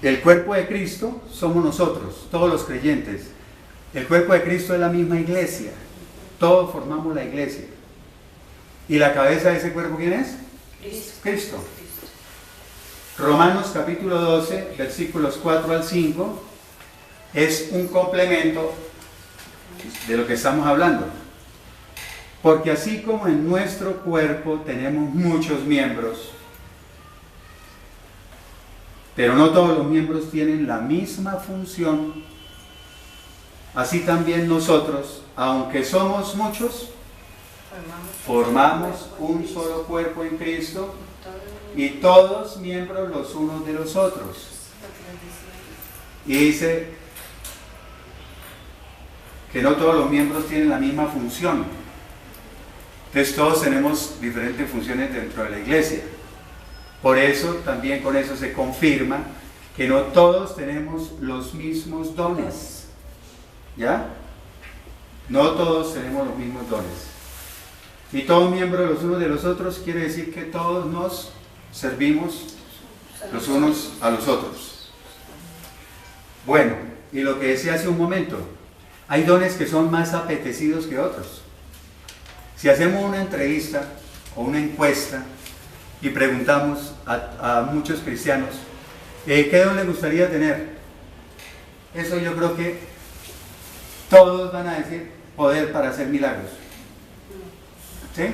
El cuerpo de Cristo somos nosotros, todos los creyentes. El cuerpo de Cristo es la misma iglesia. Todos formamos la iglesia. ¿Y la cabeza de ese cuerpo quién es? Cristo. Romanos capítulo 12, versículos 4 al 5, es un complemento de lo que estamos hablando. Porque así como en nuestro cuerpo tenemos muchos miembros, pero no todos los miembros tienen la misma función, así también nosotros, aunque somos muchos, formamos un solo cuerpo en Cristo y todos miembros los unos de los otros. Y dice que no todos los miembros tienen la misma función. Entonces todos tenemos diferentes funciones dentro de la iglesia. Por eso, también con eso se confirma que no todos tenemos los mismos dones. ¿Ya? No todos tenemos los mismos dones. Y todo miembro los unos de los otros quiere decir que todos nos servimos los unos a los otros. Bueno, y lo que decía hace un momento, hay dones que son más apetecidos que otros. Si hacemos una entrevista o una encuesta y preguntamos a muchos cristianos, ¿qué don les gustaría tener? Eso yo creo que todos van a decir poder para hacer milagros. ¿Sí?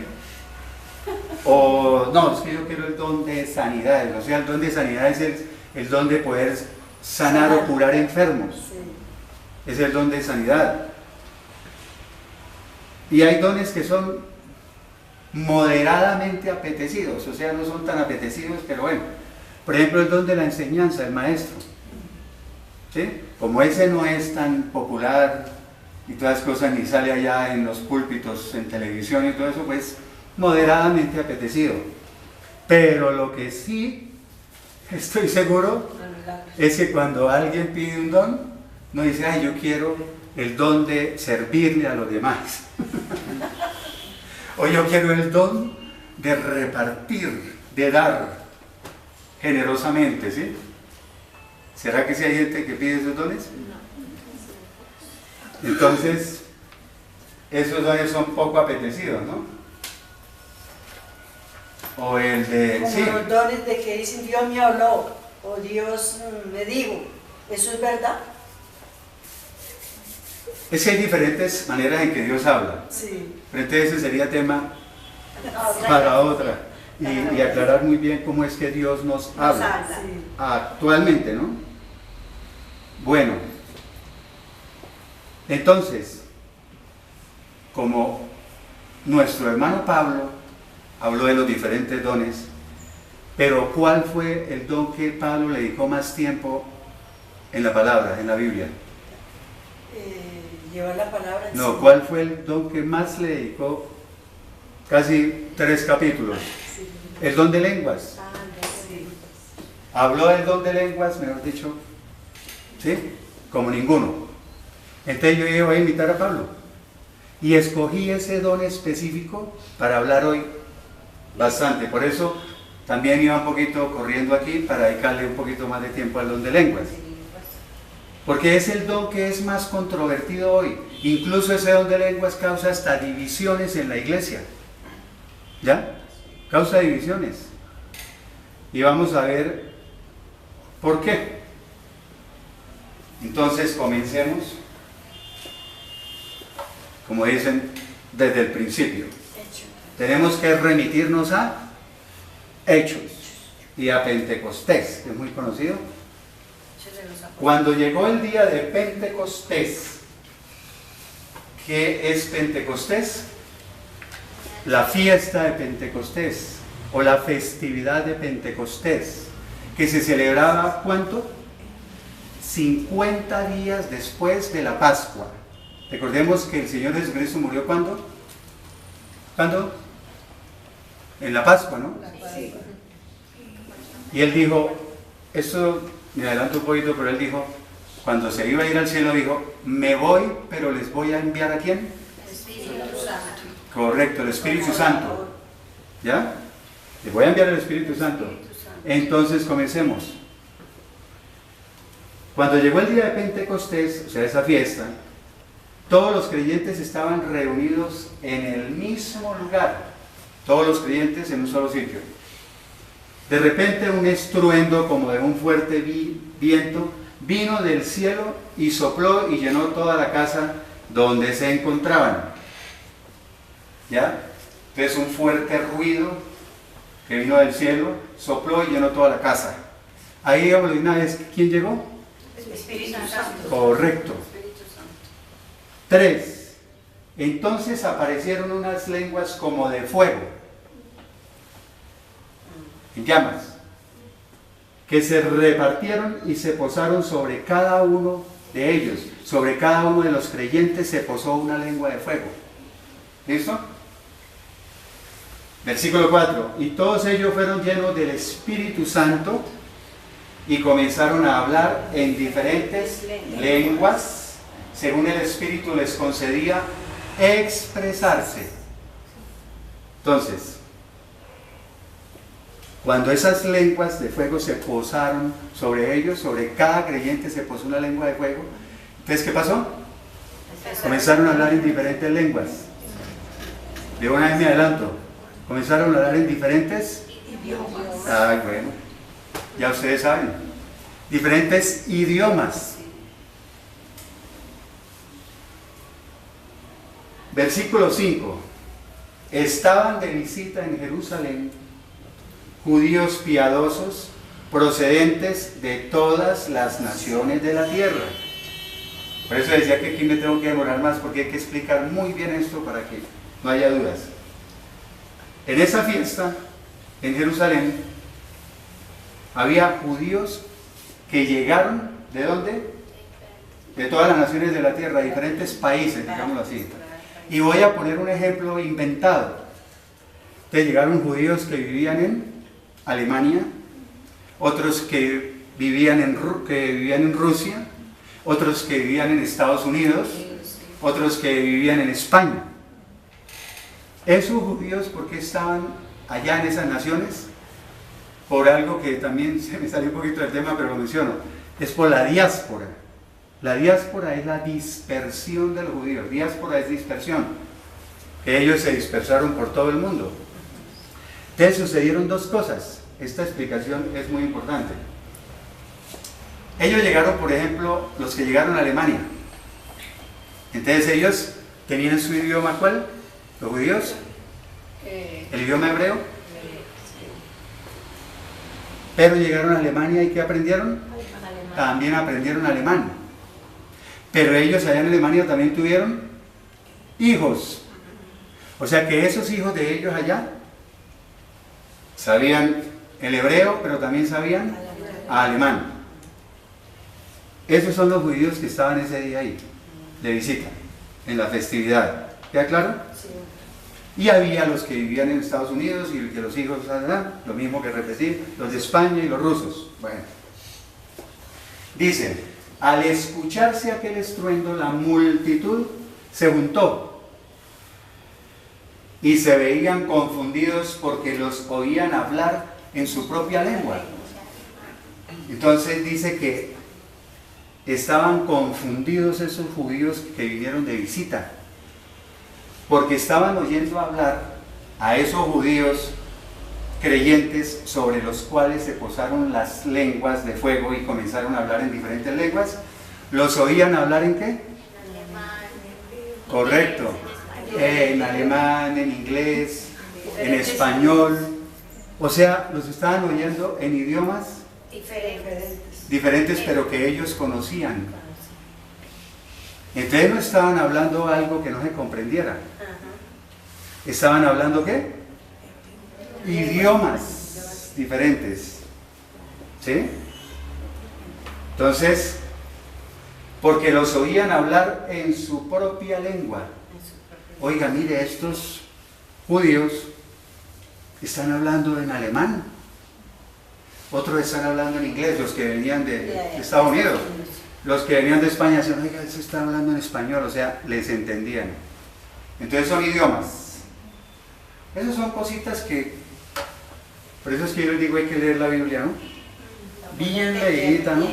O no, es que yo quiero el don de sanidad. O sea, el don de sanidad es el don de poder sanar o curar enfermos. Es el don de sanidad. Y hay dones que son moderadamente apetecidos, o sea, no son tan apetecidos, pero bueno. Por ejemplo, el don de la enseñanza, el maestro. ¿Sí? Como ese no es tan popular y todas las cosas, ni sale allá en los púlpitos, en televisión y todo eso, pues moderadamente apetecido. Pero lo que sí estoy seguro es que cuando alguien pide un don, no dice, ay, yo quiero el don de servirle a los demás. O yo quiero el don de repartir, de dar generosamente, ¿sí? ¿Será que sí hay gente que pide esos dones? Entonces, esos dones son poco apetecidos, ¿no? O el de... Como sí. los dones de que dicen Dios me habló o Dios me dijo, ¿eso es verdad? Es que hay diferentes maneras en que Dios habla. Sí. Pero entonces ese sería tema para otra. Y aclarar muy bien cómo es que Dios nos habla. Sí. Actualmente, ¿no? Bueno, entonces, como nuestro hermano Pablo habló de los diferentes dones, pero ¿cuál fue el don que Pablo le dedicó más tiempo en la palabra, en la Biblia? Llevar la palabra en No, sí. ¿cuál fue el don que más le dedicó? Casi 3 capítulos. Sí. El don de lenguas. Sí. Habló del don de lenguas, mejor dicho, ¿sí? Como ninguno. Entonces yo voy a invitar a Pablo. Y escogí ese don específico para hablar hoy bastante. Por eso también iba un poquito corriendo aquí para dedicarle un poquito más de tiempo al don de lenguas. Porque es el don que es más controvertido hoy. Incluso ese don de lenguas causa hasta divisiones en la iglesia. ¿Ya? Causa divisiones. Y vamos a ver por qué. Entonces comencemos, como dicen, desde el principio. Tenemos que remitirnos a Hechos y a Pentecostés, que es muy conocido. Cuando llegó el día de Pentecostés, ¿qué es Pentecostés? La fiesta de Pentecostés o la festividad de Pentecostés, que se celebraba ¿cuánto? 50 días después de la Pascua. Recordemos que el Señor Jesucristo murió ¿cuándo? ¿Cuándo? En la Pascua, ¿no? Sí. Y Él dijo, esto me adelanto un poquito, pero Él dijo, cuando se iba a ir al cielo, dijo, me voy, pero les voy a enviar ¿a quién? Espíritu Santo. Correcto, el Espíritu Santo. ¿Ya? Les voy a enviar el Espíritu Santo. Entonces comencemos. Cuando llegó el día de Pentecostés, o sea, esa fiesta, todos los creyentes estaban reunidos en el mismo lugar, todos los creyentes en un solo sitio. De repente un estruendo como de un fuerte viento vino del cielo y sopló y llenó toda la casa donde se encontraban. ¿Ya? Entonces un fuerte ruido que vino del cielo, sopló y llenó toda la casa. Ahí digamos de una vez, ¿quién llegó? Espíritu Santo. Correcto. 3. Entonces aparecieron unas lenguas como de fuego, en llamas, que se repartieron y se posaron sobre cada uno de ellos. Sobre cada uno de los creyentes se posó una lengua de fuego. ¿Listo? Versículo 4. Y todos ellos fueron llenos del Espíritu Santo y comenzaron a hablar en diferentes lenguas, según el Espíritu les concedía expresarse. Entonces, cuando esas lenguas de fuego se posaron sobre ellos, sobre cada creyente se posó una lengua de fuego, entonces ¿qué pasó? Comenzaron a hablar en diferentes lenguas. De una vez me adelanto. Comenzaron a hablar en diferentes idiomas. Ay, bueno, ya ustedes saben. Diferentes idiomas. Versículo 5. Estaban de visita en Jerusalén judíos piadosos procedentes de todas las naciones de la tierra. Por eso decía que aquí me tengo que demorar más, porque hay que explicar muy bien esto para que no haya dudas. En esa fiesta, en Jerusalén, había judíos que llegaron, ¿de dónde? De todas las naciones de la tierra, diferentes países, digámoslo así. Y voy a poner un ejemplo inventado. Entonces llegaron judíos que vivían en Alemania, otros que vivían en Rusia, otros que vivían en Estados Unidos, otros que vivían en España. Esos judíos, ¿por qué estaban allá en esas naciones? Por algo que también se me salió un poquito del tema, pero lo menciono. Es por la diáspora. La diáspora es la dispersión de los judíos. Diáspora es dispersión. Que ellos se dispersaron por todo el mundo. Entonces sucedieron dos cosas. Esta explicación es muy importante. Ellos llegaron, por ejemplo, los que llegaron a Alemania. Entonces ellos tenían su idioma, ¿cuál? ¿Los judíos? ¿El idioma hebreo? Pero llegaron a Alemania y ¿qué aprendieron? También aprendieron alemán. Pero ellos allá en Alemania también tuvieron hijos. O sea que esos hijos de ellos allá sabían el hebreo, pero también sabían alemán. Esos son los judíos que estaban ese día ahí, de visita, en la festividad. ¿Queda claro? Sí. Y había los que vivían en Estados Unidos y que los hijos, lo mismo que repetir, los de España y los rusos. Bueno, dice, al escucharse aquel estruendo, la multitud se juntó y se veían confundidos porque los oían hablar en su propia lengua. Entonces dice que estaban confundidos esos judíos que vinieron de visita, porque estaban oyendo hablar a esos judíos creyentes sobre los cuales se posaron las lenguas de fuego y comenzaron a hablar en diferentes lenguas. ¿Los oían hablar en qué? Correcto. En alemán, en inglés, en español. O sea, los estaban oyendo en idiomas diferentes, pero que ellos conocían. Entonces no estaban hablando algo que no se comprendiera. ¿Estaban hablando qué? Idiomas diferentes. ¿Sí? Entonces, porque los oían hablar en su propia lengua. Oiga, mire, estos judíos están hablando en alemán. Otros están hablando en inglés, los que venían de Estados Unidos. Los que venían de España decían, oiga, se está hablando en español, o sea, les entendían. Entonces son idiomas. Esas son cositas que Por eso es que yo les digo, hay que leer la Biblia, ¿no? Bien leída, ¿no?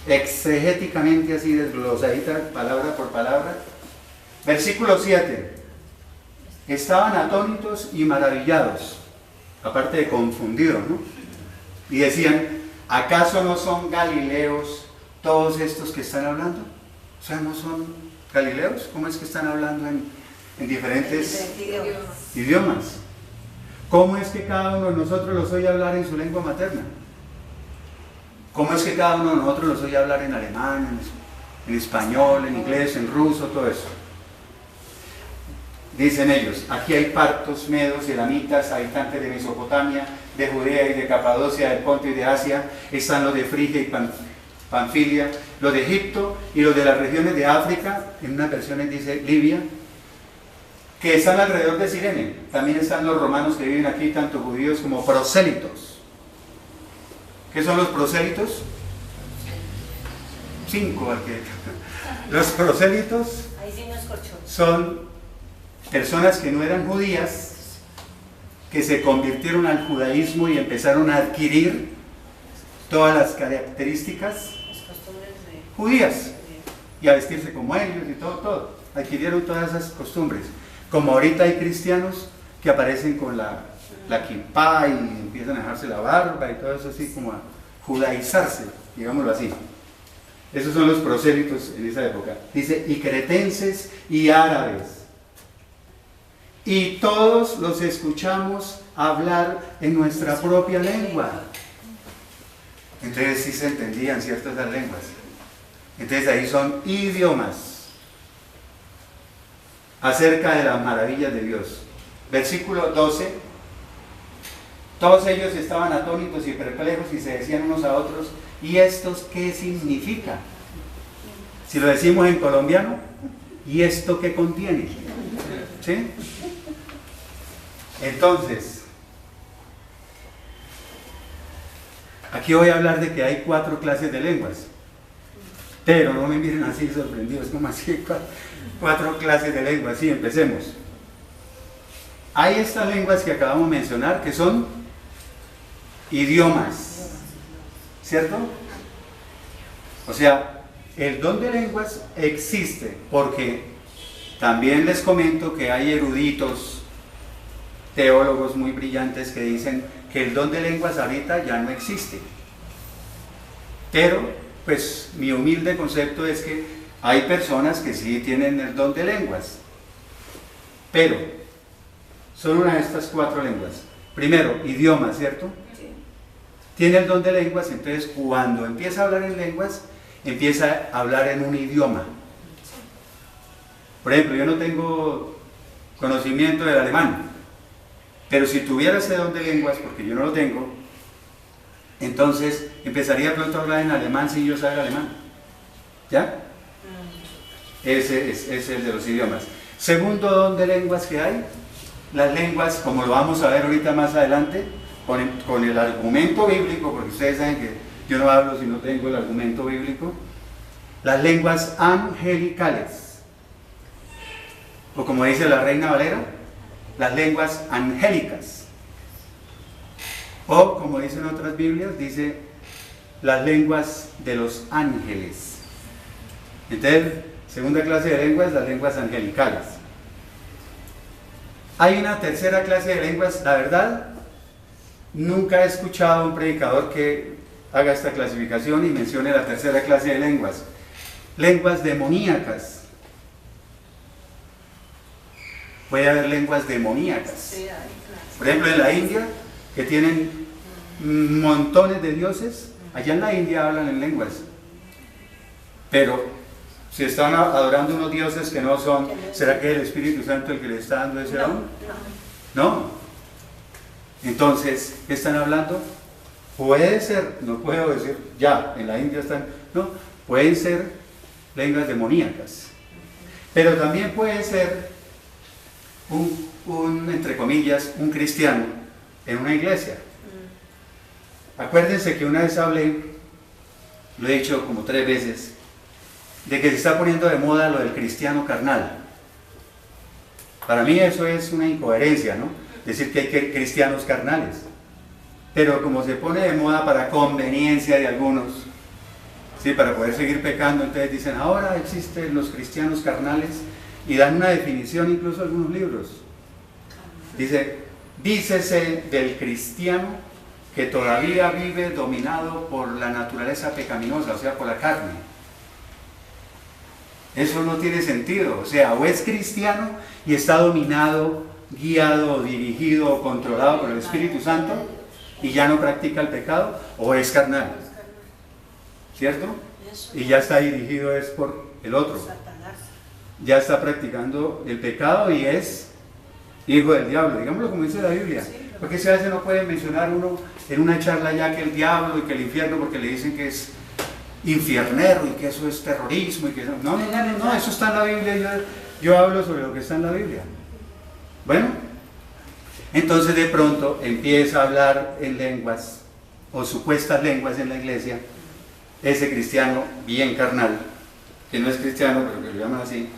Exegéticamente así, desglosadita, palabra por palabra. Versículo 7. Estaban atónitos y maravillados, aparte de confundidos, ¿no? Y decían, ¿acaso no son galileos todos estos que están hablando? O sea, ¿no son galileos? ¿Cómo es que están hablando en diferentes idiomas? ¿Cómo es que cada uno de nosotros los oye hablar en su lengua materna? ¿Cómo es que cada uno de nosotros los oye hablar en alemán, en español, en inglés, en ruso, todo eso? Dicen ellos, aquí hay partos, medos, elamitas, habitantes de Mesopotamia, de Judea y de Capadocia, del Ponto y de Asia, están los de Frigia y Panfilia, los de Egipto y los de las regiones de África, en unas versiones dice Libia, que están alrededor de Cirene. También están los romanos que viven aquí, tanto judíos como prosélitos. ¿Qué son los prosélitos? 5 arquitectos. Los prosélitos son personas que no eran judías, que se convirtieron al judaísmo y empezaron a adquirir todas las características judías y a vestirse como ellos y todo. Adquirieron todas esas costumbres. Como ahorita hay cristianos que aparecen con la kippá y empiezan a dejarse la barba y todo eso así como a judaizarse, digámoslo así. Esos son los prosélitos en esa época. Dice, y cretenses y árabes. Y todos los escuchamos hablar en nuestra propia lengua. Entonces sí se entendían ciertas las lenguas. Entonces ahí son idiomas acerca de las maravillas de Dios. Versículo 12. Todos ellos estaban atónitos y perplejos y se decían unos a otros, ¿y estos qué significa? Si lo decimos en colombiano, ¿y esto qué contiene? ¿Sí? Entonces, aquí voy a hablar de que hay 4 clases de lenguas, pero no me miren así sorprendidos, como así 4 clases de lenguas. Sí, empecemos. Hay estas lenguas que acabamos de mencionar que son idiomas, ¿cierto? O sea, el don de lenguas existe porque también les comento que hay eruditos, teólogos muy brillantes que dicen que el don de lenguas ahorita ya no existe. Pero, pues, mi humilde concepto es que hay personas que sí tienen el don de lenguas, pero son una de estas 4 lenguas. Primero, idioma, ¿cierto? Tiene el don de lenguas, entonces cuando empieza a hablar en lenguas, empieza a hablar en un idioma. Por ejemplo, yo no tengo conocimiento del alemán, pero si tuviera ese don de lenguas, porque yo no lo tengo, entonces empezaría pronto a hablar en alemán sin yo saber alemán. ¿Ya? Ese es el de los idiomas. Segundo don de lenguas que hay, las lenguas, como lo vamos a ver ahorita más adelante, con el argumento bíblico, porque ustedes saben que yo no hablo si no tengo el argumento bíblico, las lenguas angelicales, o como dice la Reina Valera, las lenguas angélicas, o como dicen otras Biblias, dice las lenguas de los ángeles. Entonces, segunda clase de lenguas, las lenguas angelicales. Hay una tercera clase de lenguas, la verdad, nunca he escuchado a un predicador que haga esta clasificación y mencione la tercera clase de lenguas. Lenguas demoníacas. Puede haber lenguas demoníacas. Por ejemplo, en la India, que tienen montones de dioses, allá en la India hablan en lenguas. Pero si están adorando unos dioses que no son, ¿será que es el Espíritu Santo el que le está dando ese don? No. Entonces, ¿qué están hablando? Puede ser, no puedo decir, ya, en la India están, no, pueden ser lenguas demoníacas. Pero también puede ser entre comillas, un cristiano en una iglesia. Acuérdense que una vez hablé, lo he dicho como 3 veces, de que se está poniendo de moda lo del cristiano carnal. Para mí eso es una incoherencia, ¿no? Decir que hay cristianos carnales. pero como se pone de moda para conveniencia de algunos, ¿sí? Para poder seguir pecando, entonces dicen, ahora existen los cristianos carnales, y dan una definición incluso algunos libros. Dice, dícese del cristiano que todavía vive dominado por la naturaleza pecaminosa, o sea, por la carne. Eso no tiene sentido, o sea, o es cristiano y está dominado, guiado, dirigido o controlado por el Espíritu Santo y ya no practica el pecado, o es carnal, ¿cierto? Y ya está dirigido es por el otro, ya está practicando el pecado y es hijo del diablo, digámoslo como dice la Biblia, porque si a veces no puede mencionar uno en una charla ya que el diablo y que el infierno, porque le dicen que es infiernero y que eso es terrorismo y que eso, no, eso está en la Biblia, yo hablo sobre lo que está en la Biblia. Bueno, entonces de pronto empieza a hablar en lenguas o supuestas lenguas en la iglesia, ese cristiano bien carnal, que no es cristiano pero que lo llaman así,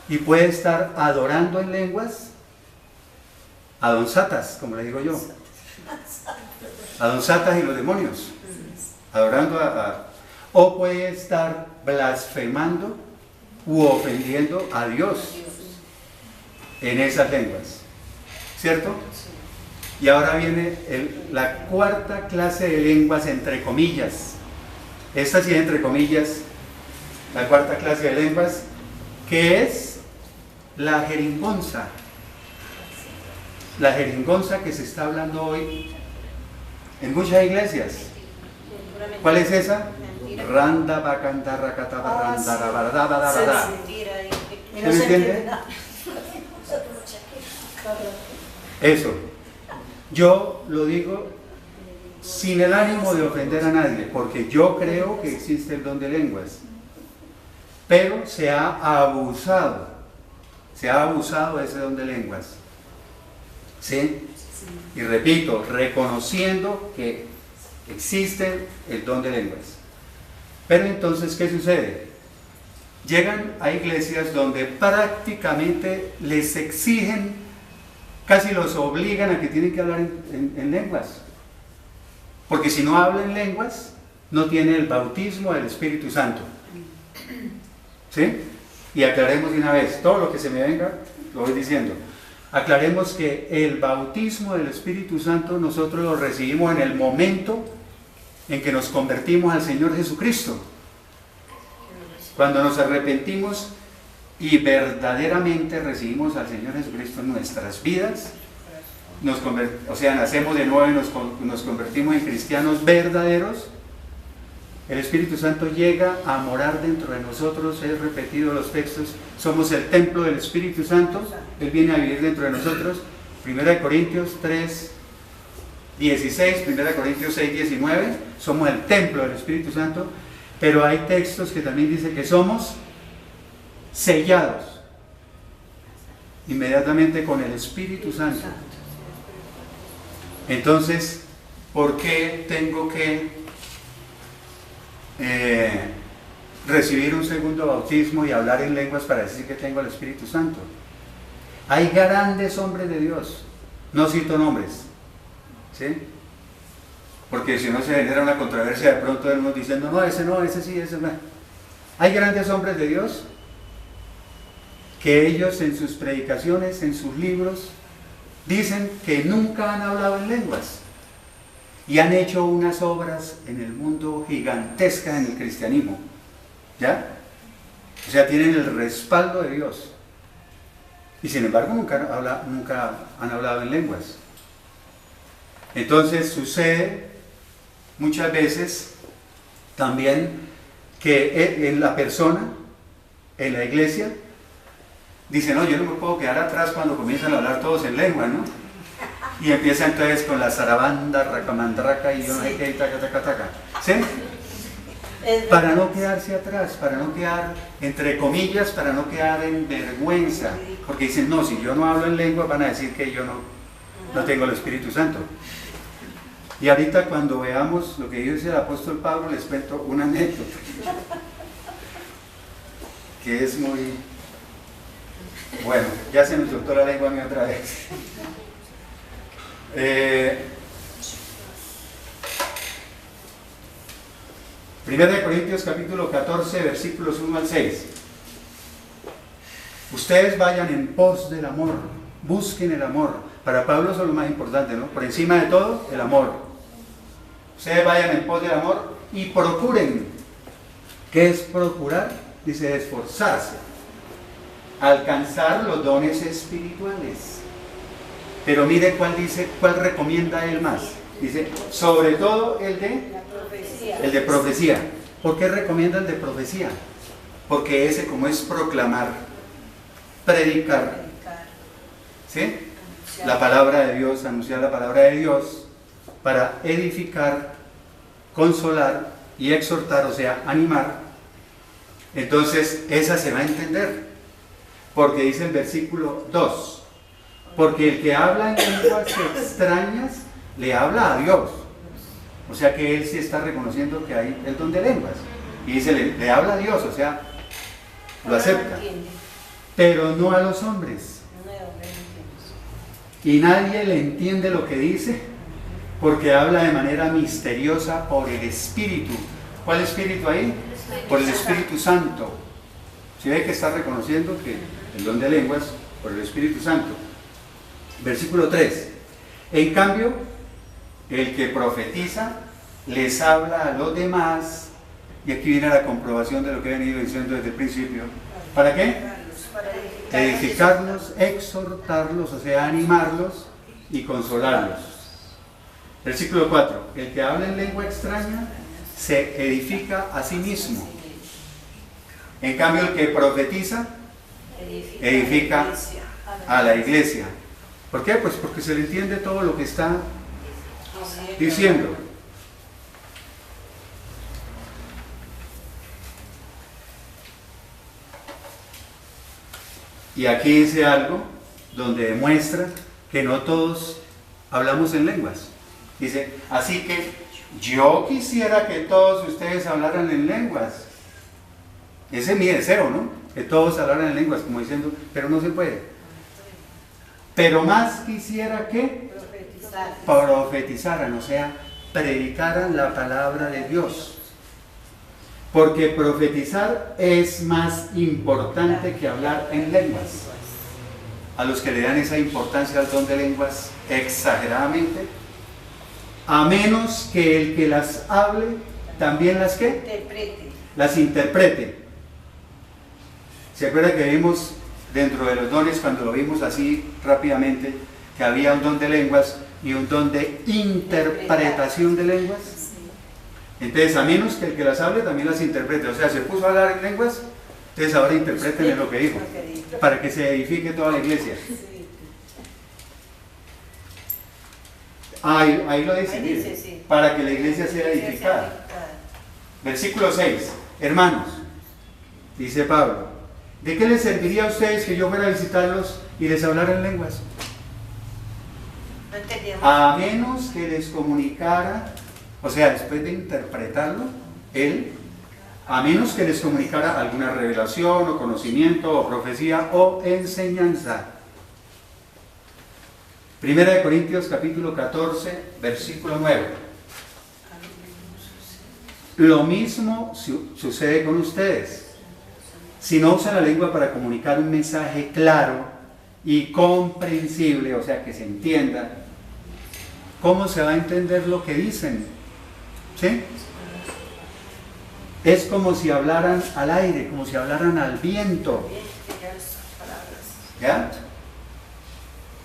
y puede estar adorando en lenguas a don Satas, como le digo yo, a don Satas y los demonios, adorando o puede estar blasfemando u ofendiendo a Dios en esas lenguas, ¿cierto? Y ahora viene la cuarta clase de lenguas entre comillas, esta sí entre comillas, la cuarta clase de lenguas, que es la jeringonza. La jeringonza que se está hablando hoy en muchas iglesias. ¿Cuál es esa? Randa, bacanda, racata, randa, rabada, rabada. ¿Se me entiende? Eso. Yo lo digo sin el ánimo de ofender a nadie, porque yo creo que existe el don de lenguas. Pero se ha abusado de ese don de lenguas. ¿Sí? Y repito, reconociendo que existe el don de lenguas. Pero entonces, ¿qué sucede? Llegan a iglesias donde prácticamente les exigen, casi los obligan a que tienen que hablar en lenguas. Porque si no habla en lenguas, no tiene el bautismo del Espíritu Santo. ¿Sí? Y aclaremos de una vez, todo lo que se me venga, lo voy diciendo. Aclaremos que el bautismo del Espíritu Santo nosotros lo recibimos en el momento en que nos convertimos al Señor Jesucristo. Cuando nos arrepentimos y verdaderamente recibimos al Señor Jesucristo en nuestras vidas, nacemos de nuevo y nos convertimos en cristianos verdaderos, el Espíritu Santo llega a morar dentro de nosotros. He repetido los textos, somos el templo del Espíritu Santo, Él viene a vivir dentro de nosotros. 1 Corintios 3, 16, 1 Corintios 6, 19, somos el templo del Espíritu Santo, pero hay textos que también dicen que somos sellados inmediatamente con el Espíritu Santo. Entonces, ¿por qué tengo que recibir un segundo bautismo y hablar en lenguas para decir que tengo el Espíritu Santo? Hay grandes hombres de Dios, no cito nombres, ¿sí? Porque si no se genera una controversia de pronto uno diciendo, no, ese sí, ese no. Hay grandes hombres de Dios que ellos en sus predicaciones, en sus libros, dicen que nunca han hablado en lenguas. Y han hecho unas obras en el mundo gigantescas en el cristianismo, ¿ya? O sea, tienen el respaldo de Dios. Y sin embargo nunca han hablado en lenguas. Entonces sucede muchas veces también que en la persona, en la iglesia, dice, no, yo no me puedo quedar atrás cuando comienzan a hablar todos en lengua, ¿no? Y empieza entonces con la zarabanda, racamandraca y yo no sé qué, taca, taca, taca. ¿Sí? Para no quedarse atrás, para no quedar, entre comillas, para no quedar en vergüenza. Porque dicen, no, si yo no hablo en lengua van a decir que yo no tengo el Espíritu Santo. Y ahorita cuando veamos lo que dice el apóstol Pablo, les cuento una anécdota. Que es muy... Bueno, ya se me soltó la lengua a mí otra vez. Primera de Corintios capítulo 14, versículos 1 al 6. Ustedes vayan en pos del amor, busquen el amor. Para Pablo eso es lo más importante, ¿no? Por encima de todo, el amor. Ustedes vayan en pos del amor y procuren. ¿Qué es procurar? Dice esforzarse. Alcanzar los dones espirituales. Pero mire cuál recomienda él más. Dice, sobre todo el de profecía. ¿Por qué recomienda el de profecía? Porque ese como es proclamar, predicar, ¿sí? La palabra de Dios, anunciar la palabra de Dios para edificar, consolar y exhortar, o sea, animar. Entonces, esa se va a entender. Porque dice el versículo 2, porque el que habla en lenguas extrañas le habla a Dios. O sea que él sí está reconociendo que hay el don de lenguas. Y dice, le habla a Dios, o sea, lo acepta. Pero no a los hombres. Y nadie le entiende lo que dice, porque habla de manera misteriosa por el Espíritu. ¿Cuál Espíritu ahí? Por el Espíritu Santo. Si ve que está reconociendo que el don de lenguas por el Espíritu Santo. Versículo 3. En cambio, el que profetiza les habla a los demás, y aquí viene la comprobación de lo que he venido diciendo desde el principio. ¿Para qué? Edificarlos, exhortarlos, o sea, animarlos y consolarlos. Versículo 4. El que habla en lengua extraña se edifica a sí mismo. En cambio, el que profetiza edifica a la iglesia. ¿Por qué? Pues porque se le entiende todo lo que está diciendo. Y aquí dice algo donde demuestra que no todos hablamos en lenguas. Dice, así que yo quisiera que todos ustedes hablaran en lenguas. Ese es mi deseo, ¿no? Que todos hablaran en lenguas, como diciendo, pero no se puede. Pero más quisiera que profetizaran, o sea, predicaran la palabra de Dios. Porque profetizar es más importante que hablar en lenguas. A los que le dan esa importancia al don de lenguas exageradamente, a menos que el que las hable también las las interprete. ¿Se acuerda que vimos dentro de los dones, cuando lo vimos así rápidamente, que había un don de lenguas y un don de interpretación de lenguas? Entonces, a menos que el que las hable también las interprete. O sea, se puso a hablar en lenguas, entonces ahora interpreten lo que dijo, para que se edifique toda la iglesia. Ahí lo dice, mire, para que la iglesia sea edificada. Versículo 6. Hermanos, dice Pablo, ¿de qué les serviría a ustedes que yo fuera a visitarlos y les hablara en lenguas? A menos que les comunicara, o sea, después de interpretarlo, él, a menos que les comunicara alguna revelación o conocimiento o profecía o enseñanza. Primera de Corintios capítulo 14, versículo 9. Lo mismo sucede con ustedes. Si no usan la lengua para comunicar un mensaje claro y comprensible, o sea, que se entienda, ¿cómo se va a entender lo que dicen? ¿Sí? Es como si hablaran al aire, como si hablaran al viento. ¿Ya?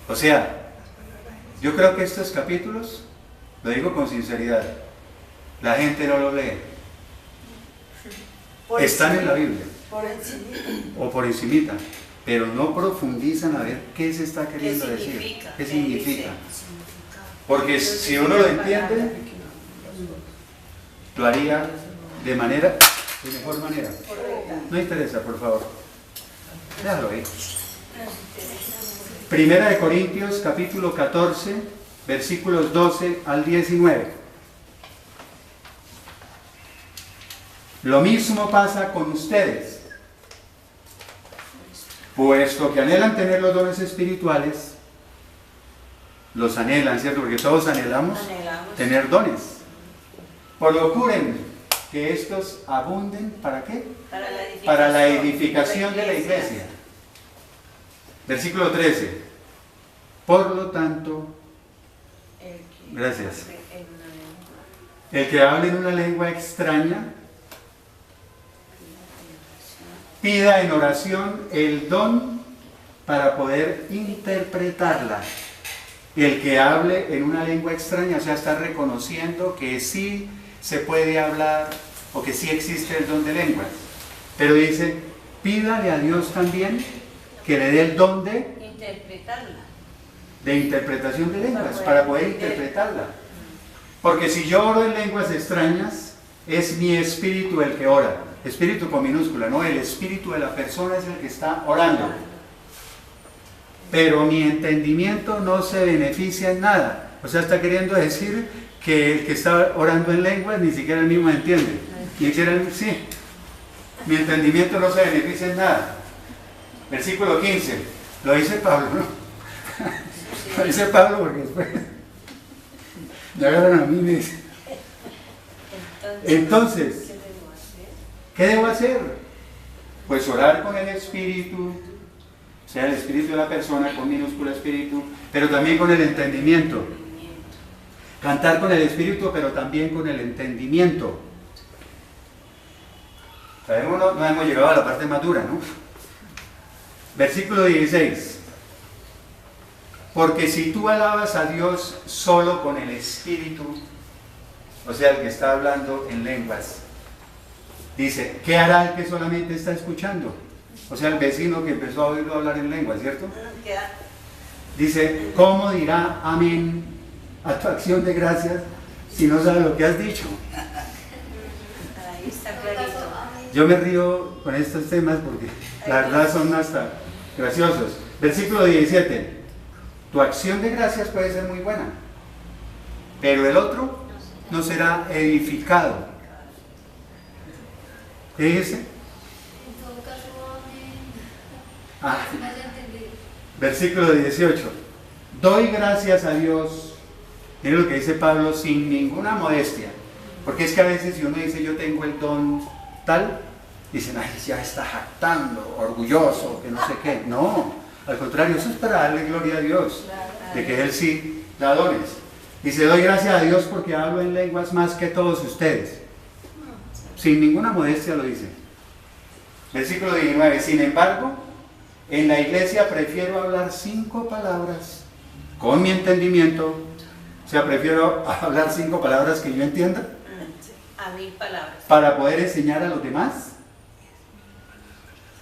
O sea, yo creo que estos capítulos, lo digo con sinceridad, la gente no los lee. Están en la Biblia. O por encimita, pero no profundizan a ver qué se está queriendo decir, qué significa. Porque si uno lo entiende, lo haría de mejor manera. No interesa, por favor. Déjalo ahí. Primera de Corintios, capítulo 14, versículos 12 al 19. Lo mismo pasa con ustedes. Puesto que anhelan tener los dones espirituales, los anhelan, ¿cierto? Porque todos anhelamos tener dones. Procuren que que estos abunden, ¿para qué? Para Para la edificación de la iglesia. Versículo 13. Por lo tanto, gracias. El que hable en una lengua extraña, pida en oración el don para poder interpretarla. El que hable en una lengua extraña, o sea, está reconociendo que sí se puede hablar o que sí existe el don de lenguas. Pero dice, pídale a Dios también que le dé el don de interpretarla. De interpretación de lenguas, para poder interpretarla. Porque si yo oro en lenguas extrañas, es mi espíritu el que ora. Espíritu con minúscula, no, el espíritu de la persona es el que está orando. Pero mi entendimiento no se beneficia en nada. O sea, está queriendo decir que el que está orando en lenguas ni siquiera él mismo entiende. Ni siquiera él, sí. Mi entendimiento no se beneficia en nada. Versículo 15. Lo dice Pablo, ¿no? Lo dice Pablo porque después me agarran a mí y me dicen. Entonces, ¿qué debo hacer? Pues orar con el espíritu, o sea, el espíritu de la persona con minúscula espíritu, pero también con el entendimiento. Cantar con el espíritu, pero también con el entendimiento. Sabemos, no hemos llegado a la parte más dura, ¿no? Versículo 16. Porque si tú alabas a Dios solo con el espíritu, o sea, el que está hablando en lenguas, dice, ¿qué hará el que solamente está escuchando? O sea, el vecino que empezó a oírlo hablar en lenguas, ¿cierto? Dice, ¿cómo dirá amén a tu acción de gracias si no sabe lo que has dicho? Ahí está clarito. Yo me río con estos temas porque la verdad son hasta graciosos. Versículo 17. Tu acción de gracias puede ser muy buena, pero el otro no será edificado. ¿Qué dice? En todo caso, Ah, no haya entendido. versículo 18. Doy gracias a Dios. Miren lo que dice Pablo, sin ninguna modestia. Porque es que a veces si uno dice yo tengo el don tal, dicen, ay, ya está jactando, orgulloso, que no sé qué. No, al contrario, eso es para darle gloria a Dios, de que Él sí da dones. Dice, doy gracias a Dios porque hablo en lenguas más que todos ustedes. Sin ninguna modestia lo dice. Versículo 19. Sin embargo, en la iglesia prefiero hablar 5 palabras con mi entendimiento. O sea, prefiero hablar 5 palabras que yo entienda A 1000 palabras. para poder enseñar a los demás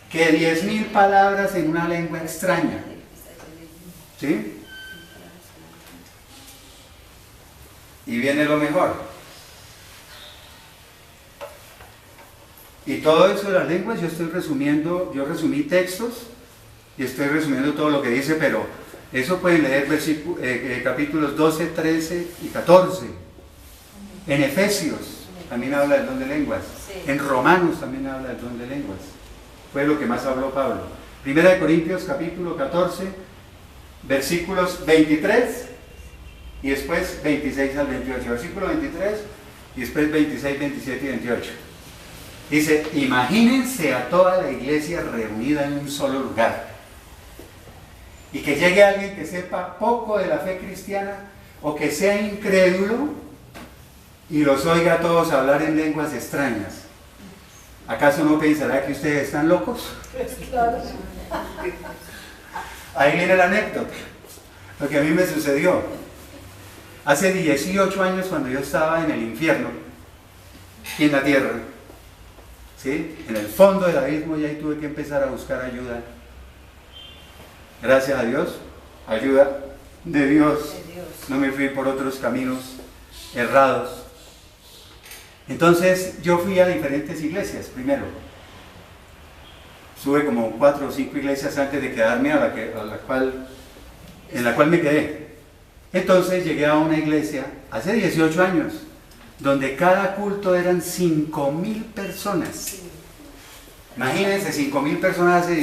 que 10.000 palabras en una lengua extraña. ¿Sí? Y viene lo mejor. Y todo eso de las lenguas yo estoy resumiendo, yo resumí textos y estoy resumiendo todo lo que dice, pero eso pueden leer capítulos 12, 13 y 14. En Efesios también habla del don de lenguas. Sí. En Romanos también habla del don de lenguas. Fue lo que más habló Pablo. Primera de Corintios capítulo 14, versículos 23 y después 26 al 28. Versículo 23 y después 26, 27 y 28. Dice, imagínense a toda la iglesia reunida en un solo lugar y que llegue alguien que sepa poco de la fe cristiana o que sea incrédulo y los oiga a todos hablar en lenguas extrañas. ¿Acaso no pensará que ustedes están locos? Claro. Ahí viene la anécdota, lo que a mí me sucedió. Hace 18 años cuando yo estaba en el infierno, aquí en la tierra, ¿sí? En el fondo del abismo, y ahí tuve que empezar a buscar ayuda. Gracias a Dios, ayuda de Dios. No me fui por otros caminos errados. Entonces yo fui a diferentes iglesias primero. Sube como 4 o 5 iglesias antes de quedarme en la cual me quedé. Entonces llegué a una iglesia hace 18 años, donde cada culto eran 5.000 personas. Imagínense, 5.000 personas hace